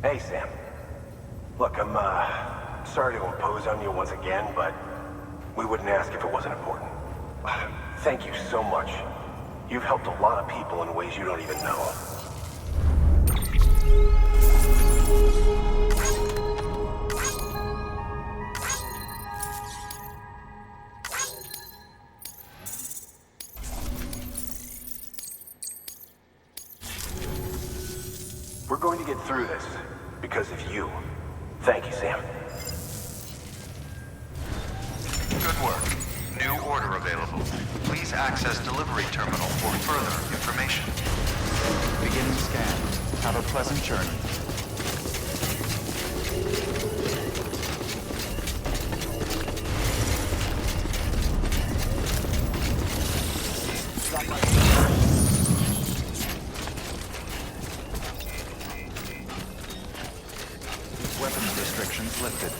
Hey, Sam. Look, I'm, sorry to impose on you once again, but we wouldn't ask if it wasn't important. Thank you so much. You've helped a lot of people in ways you don't even know. We're going to get through this because of you. Thank you, Sam. Good work. New order available. Please access delivery terminal for further information. Beginning scan. Have a pleasant journey. Weapons restrictions lifted.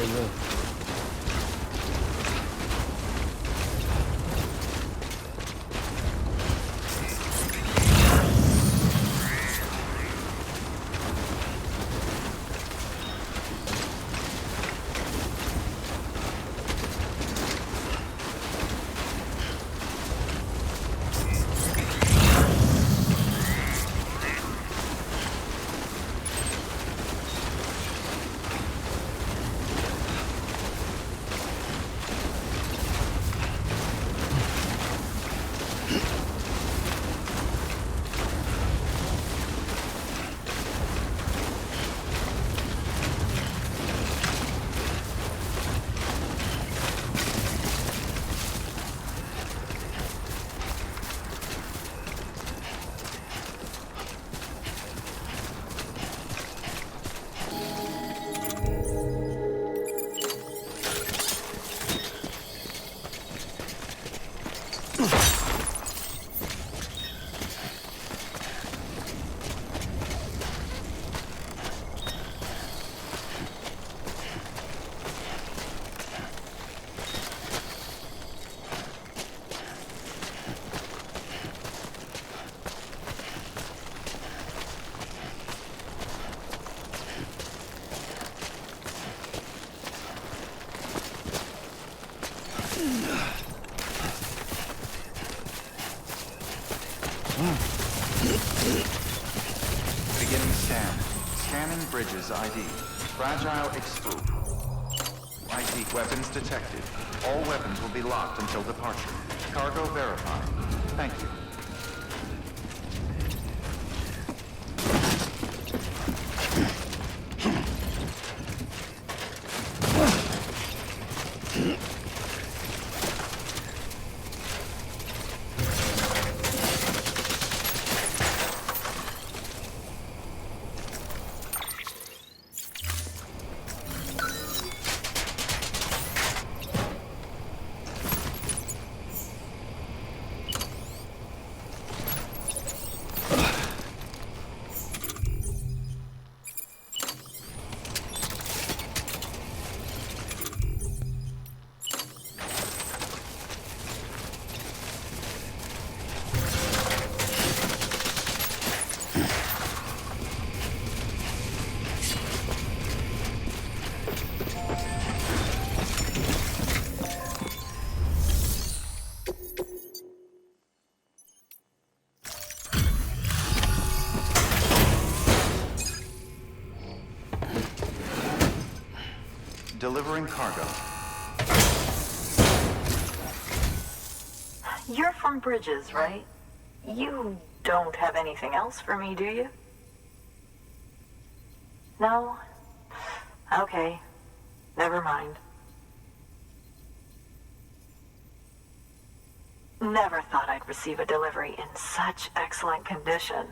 beleza. Beginning scan. Scanning bridges ID. Fragile exclude. ID weapons detected. All weapons will be locked until departure. Cargo verified. Thank you. Delivering cargo. You're from Bridges, right? You don't have anything else for me, do you? No? Okay. Never mind. Never thought I'd receive a delivery in such excellent condition.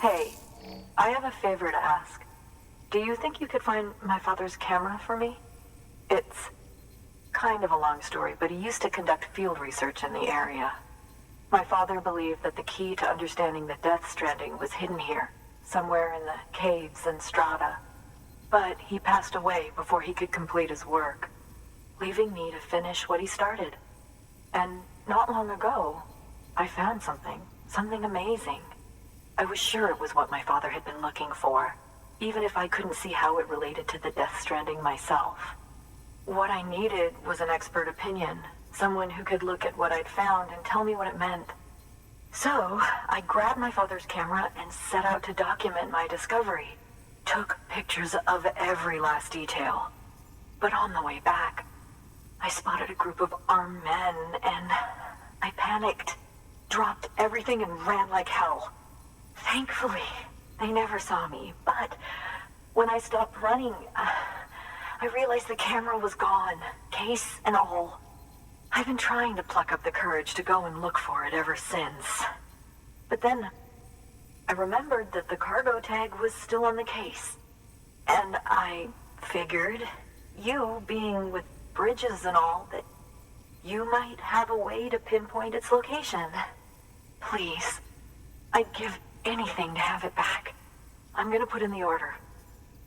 Hey, I have a favor to ask. Do you think you could find my father's camera for me? It's kind of a long story, but he used to conduct field research in the area. My father believed that the key to understanding the Death Stranding was hidden here, somewhere in the caves and strata. But he passed away before he could complete his work, leaving me to finish what he started. And not long ago, I found something amazing. I was sure it was what my father had been looking for, even if I couldn't see how it related to the Death Stranding myself. What I needed was an expert opinion, someone who could look at what I'd found and tell me what it meant. So, I grabbed my father's camera and set out to document my discovery. Took pictures of every last detail. But on the way back, I spotted a group of armed men and I panicked, dropped everything and ran like hell. Thankfully, they never saw me, but when I stopped running, I realized the camera was gone, case and all. I've been trying to pluck up the courage to go and look for it ever since. But then I remembered that the cargo tag was still on the case. And I figured, you being with Bridges and all, that you might have a way to pinpoint its location. Please, I'd give anything to have it back. I'm gonna put in the order.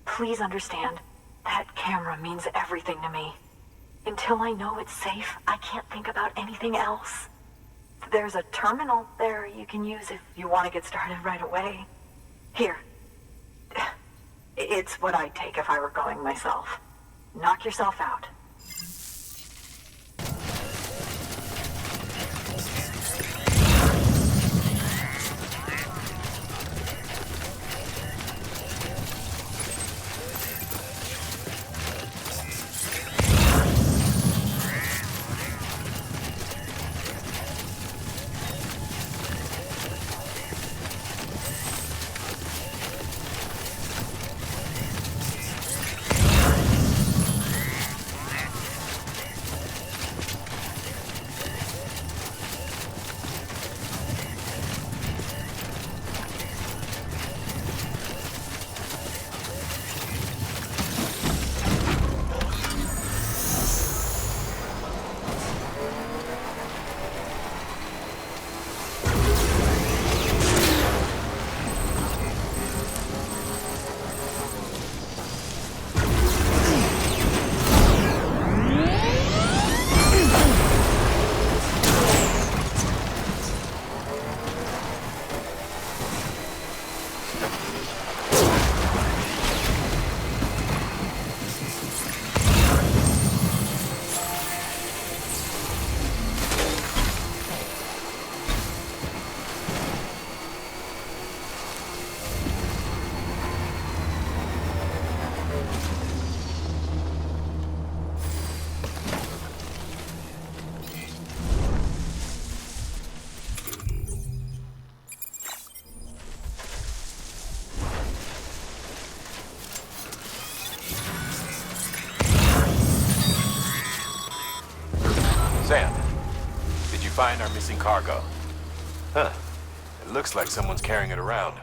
Please understand, that camera means everything to me. Until I know it's safe, I can't think about anything else. There's a terminal there you can use if you want to get started right away. Here. It's what I'd take if I were going myself. Knock yourself out. Sam, did you find our missing cargo? Huh. It looks like someone's carrying it around.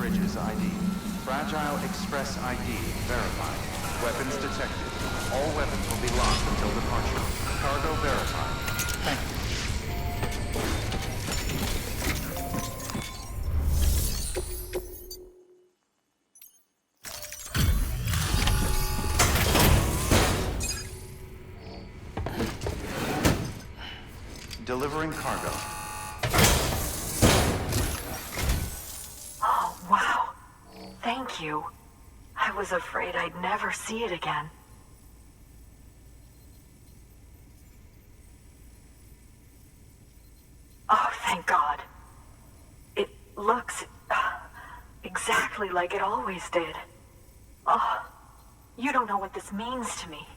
Bridges ID. Fragile Express ID verified. Weapons detected. All weapons will be locked until departure. Cargo verified. Thank you. Delivering cargo. Oh, wow. Thank you. I was afraid I'd never see it again. Oh, thank God. It looks exactly like it always did. Oh, you don't know what this means to me.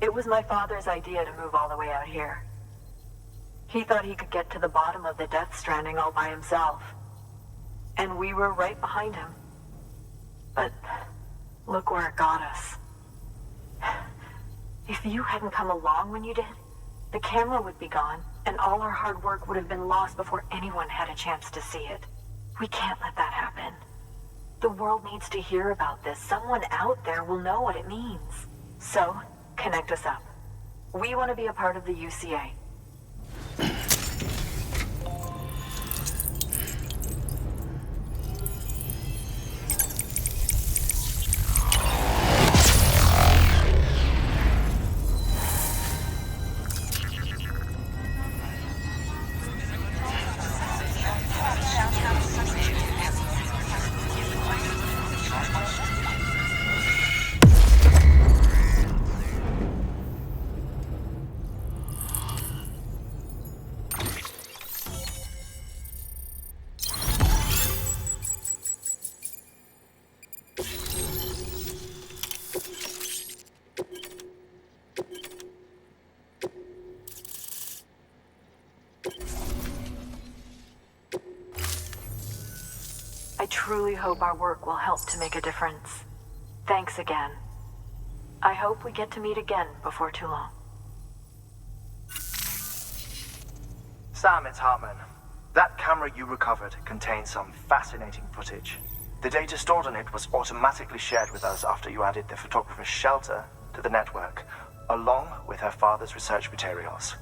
It was my father's idea to move all the way out here. He thought he could get to the bottom of the Death Stranding all by himself. And we were right behind him. But look where it got us. If you hadn't come along when you did, the camera would be gone, and all our hard work would have been lost before anyone had a chance to see it. We can't let that happen. The world needs to hear about this. Someone out there will know what it means. So, connect us up. We want to be a part of the UCA. I truly hope our work will help to make a difference. Thanks again. I hope we get to meet again before too long. Sam, it's Hartman. That camera you recovered contains some fascinating footage. The data stored on it was automatically shared with us after you added the photographer's shelter to the network, along with her father's research materials.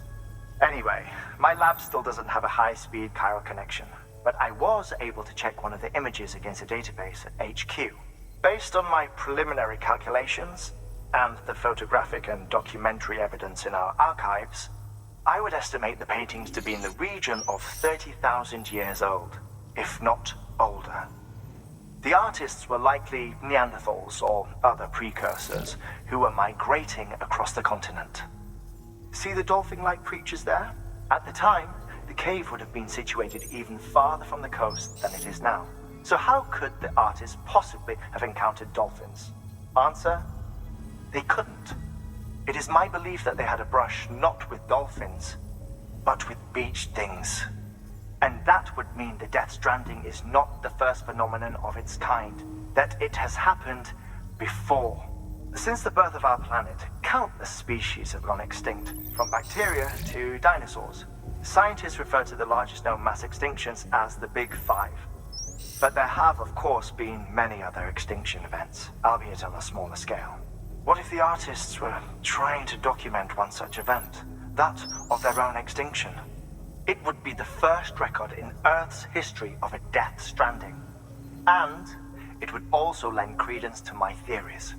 Anyway, my lab still doesn't have a high-speed chiral connection, but I was able to check one of the images against a database at HQ. Based on my preliminary calculations and the photographic and documentary evidence in our archives, I would estimate the paintings to be in the region of 30,000 years old, if not older. The artists were likely Neanderthals or other precursors who were migrating across the continent. See the dolphin-like creatures there? At the time, the cave would have been situated even farther from the coast than it is now. So how could the artists possibly have encountered dolphins? Answer: they couldn't. It is my belief that they had a brush not with dolphins, but with beach things. And that would mean the Death Stranding is not the first phenomenon of its kind, that it has happened before. Since the birth of our planet, countless species have gone extinct, from bacteria to dinosaurs. Scientists refer to the largest known mass extinctions as the Big Five. But there have, of course, been many other extinction events, albeit on a smaller scale. What if the artists were trying to document one such event, that of their own extinction? It would be the first record in Earth's history of a Death Stranding. And it would also lend credence to my theories.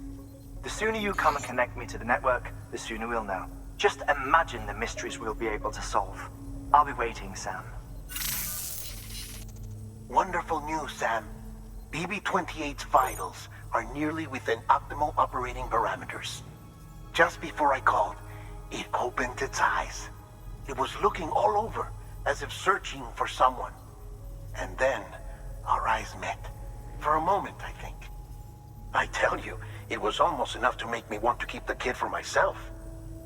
The sooner you come and connect me to the network, the sooner we'll know. Just imagine the mysteries we'll be able to solve. I'll be waiting, Sam. Wonderful news, Sam. BB-28's vitals are nearly within optimal operating parameters. Just before I called, it opened its eyes. It was looking all over, as if searching for someone. And then, our eyes met. For a moment, I think. I tell you, It was almost enough to make me want to keep the kid for myself.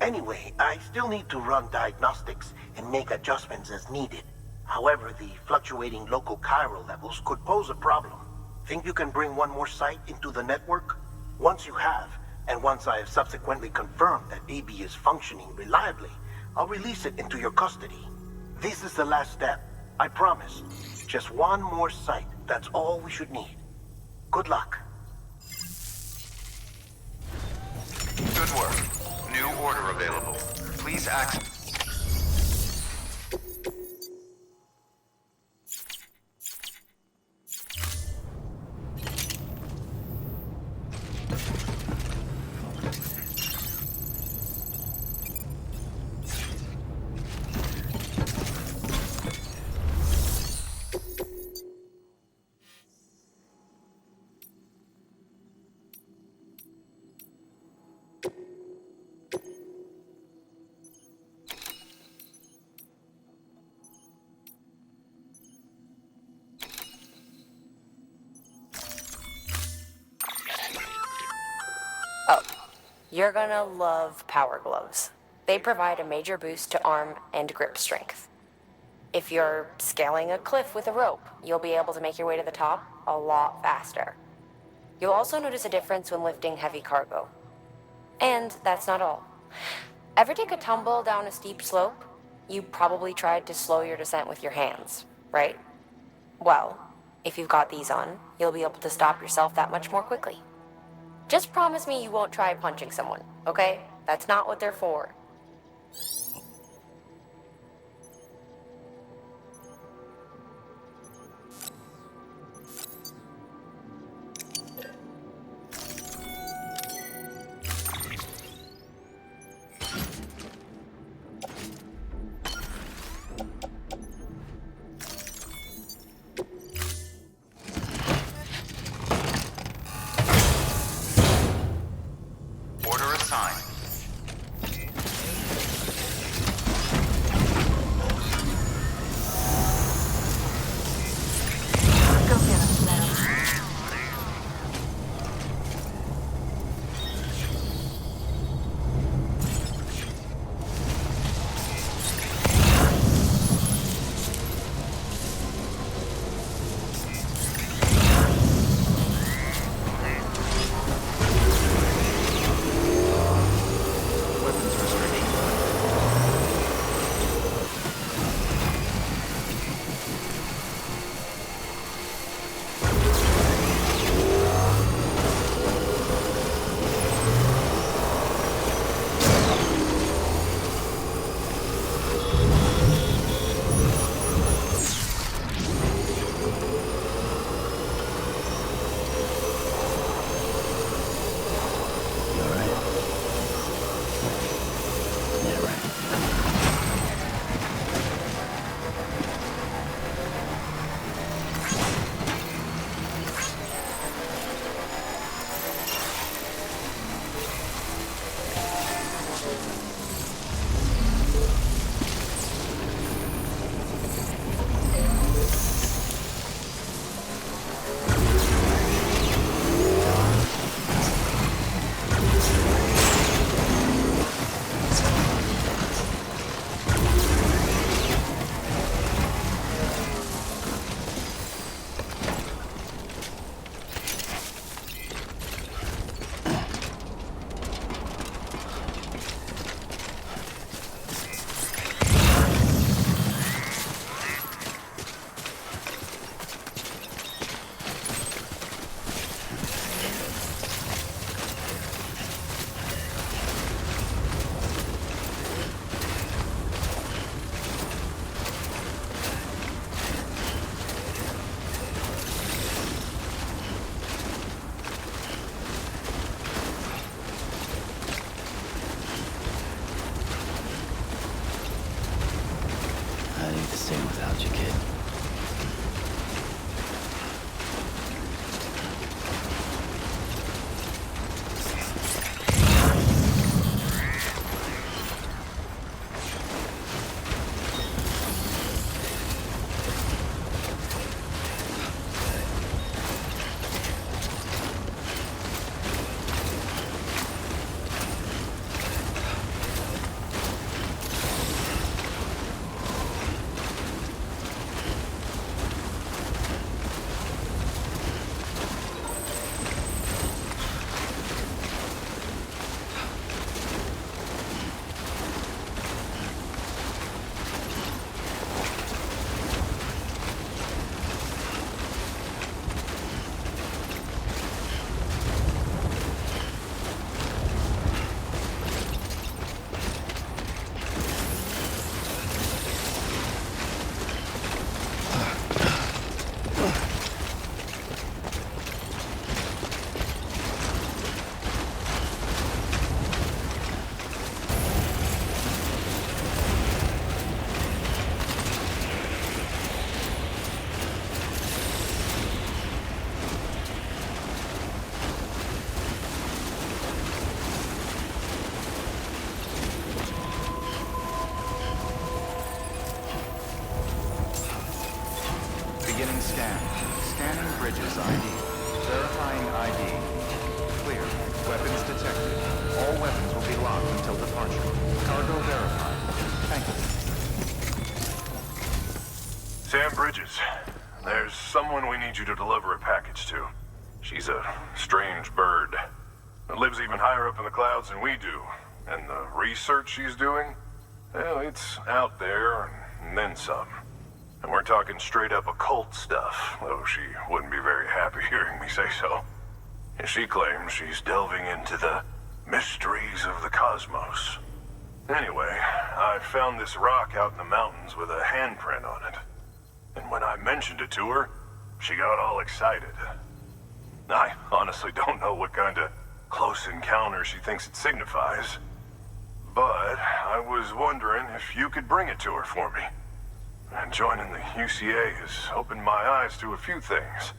Anyway, I still need to run diagnostics and make adjustments as needed. However, the fluctuating local chiral levels could pose a problem. Think you can bring one more site into the network? Once you have, and once I have subsequently confirmed that BB is functioning reliably, I'll release it into your custody. This is the last step, I promise. Just one more site, that's all we should need. Good luck. Good work. New order available. Please access... Oh, you're gonna love power gloves. They provide a major boost to arm and grip strength. If you're scaling a cliff with a rope, you'll be able to make your way to the top a lot faster. You'll also notice a difference when lifting heavy cargo. And that's not all. Ever take a tumble down a steep slope? You probably tried to slow your descent with your hands, right? Well, if you've got these on, you'll be able to stop yourself that much more quickly. Just promise me you won't try punching someone, okay? That's not what they're for. Order assigned. Go get him, Sam. Weapons restriction. I need to sing without you, kid. Sam Bridges. There's someone we need you to deliver a package to. She's a strange bird. It lives even higher up in the clouds than we do. And the research she's doing, well, it's out there and then some. And we're talking straight up occult stuff, though she wouldn't be very happy hearing me say so. And she claims she's delving into the mysteries of the cosmos. Anyway, I found this rock out in the mountains with a handprint on it. And when I mentioned it to her, she got all excited. I honestly don't know what kind of close encounter she thinks it signifies. But I was wondering if you could bring it to her for me. And joining the UCA has opened my eyes to a few things.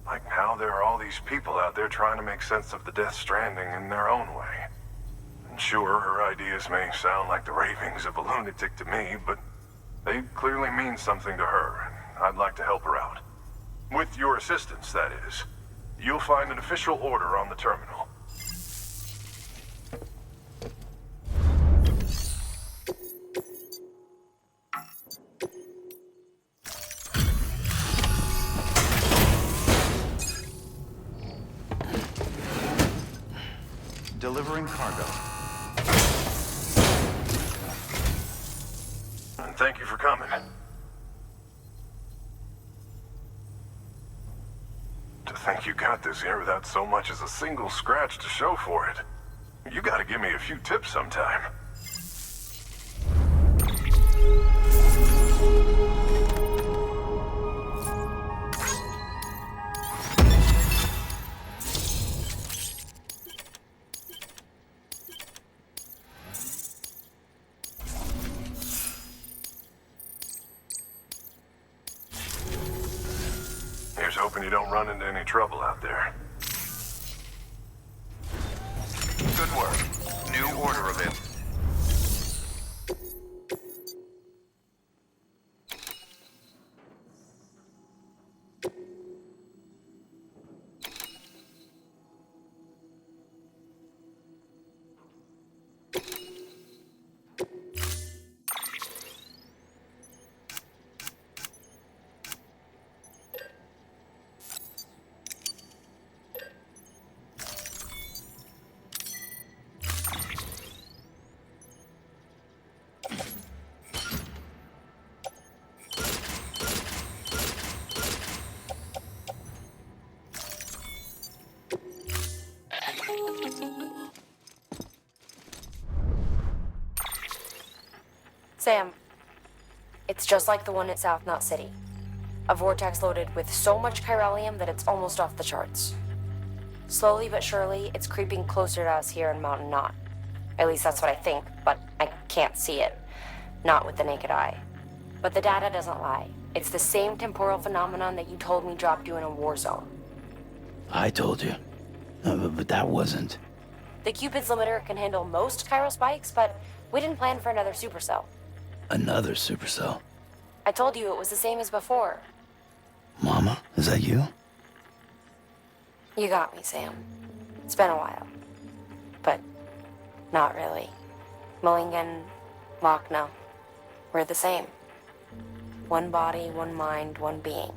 Like how there are all these people out there trying to make sense of the Death Stranding in their own way. And sure, her ideas may sound like the ravings of a lunatic to me, but they clearly mean something to her, and I'd like to help her out. With your assistance, that is. You'll find an official order on the terminal. Delivering cargo. And thank you for coming. To think you got this here without so much as a single scratch to show for it. You gotta give me a few tips sometime. Here's hoping you don't run into any trouble out there. Good work. New order available. Sam, it's just like the one at South Knot City. A vortex loaded with so much chiralium that it's almost off the charts. Slowly but surely, it's creeping closer to us here in Mountain Knot. At least that's what I think, but I can't see it. Not with the naked eye. But the data doesn't lie. It's the same temporal phenomenon that you told me dropped you in a war zone. I told you. But that wasn't. The Cupid's limiter can handle most chiral spikes, but we didn't plan for another supercell. Another supercell. I told you it was the same as before. Mama, is that you? You got me, Sam. It's been a while. But not really. Mulligan, Lochna, we're the same. One body, one mind, one being.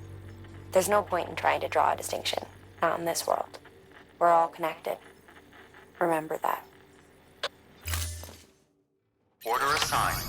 There's no point in trying to draw a distinction. Not in this world. We're all connected. Remember that. Order assigned.